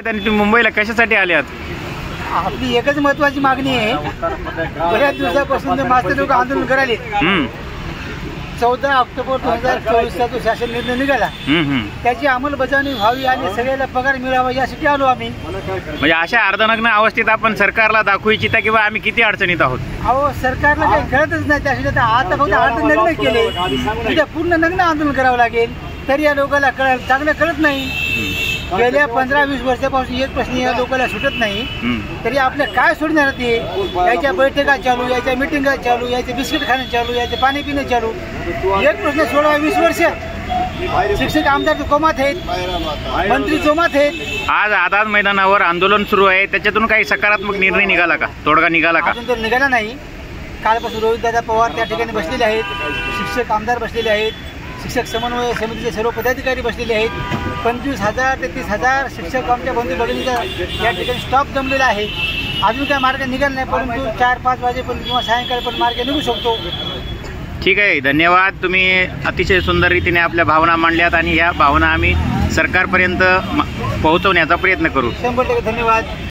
तुम्ही मुंबईला कशासाठी आल्यात? आपली एकच महत्वाची मागणी आहे. बऱ्याच दिवसापासून ते मास्टर लोक आंदोलन करायले. 14 ऑक्टोबर 2024 जो शासन निर्णय निघाला त्याची अंमलबजावणी व्हावी आणि सगळ्याला पगार मिळावा यासाठी आलो आम्ही. म्हणजे अशा अर्धनग्न अवस्थेत आपण सरकारला दाखवू इच्छिता किंवा आम्ही किती अडचणीत आहोत? अहो, सरकारला काही कळतच नाही. त्यासाठी आता फक्त अर्धनग्न केले, उद्या पूर्ण नग्न आंदोलन करावं लागेल. तरी या लोकांना चांगलं कळत नाही. गेल्या 15-20 वर्षापासून एक प्रश्न या लोकांना सुटत नाही. तरी आपल्या काय सोडणार ते? याच्या बैठका चालू, याच्या मिटिंगा चालू, याचे बिस्किट खाणे चालू, याचे पाणी पिणे चालू. एक प्रश्न सोडवा 20 वर्ष. शिक्षक आमदार कोमात आहेत, मंत्री जोमात आहेत. आज आझाद मैदानावर आंदोलन सुरू आहे, त्याच्यातून काही सकारात्मक निर्णय निघाला का? तोडगा निघाला का? अजून तर निघाला नाही. कालपासून रोहितदादा पवार त्या ठिकाणी बसलेले आहेत, शिक्षक आमदार बसलेले आहेत, शिक्षक समन्वय समितीचे सर्व पदाधिकारी बसलेले आहेत. 25,000 ते 30,000 शिक्षक आमच्या बंधू भगिनीचा या ठिकाणी स्टॉप जमलेला आहे. अजून काय मार्ग निघाला नाही, परंतु 4-5 वाजेपर्यंत किंवा सायंकाळी पण मार्ग निघू शकतो. ठीक आहे, धन्यवाद. तुम्ही अतिशय सुंदर रीतीने आपल्या भावना मांडल्यात आणि ह्या भावना आम्ही सरकारपर्यंत पोहोचवण्याचा प्रयत्न करू. 100% धन्यवाद.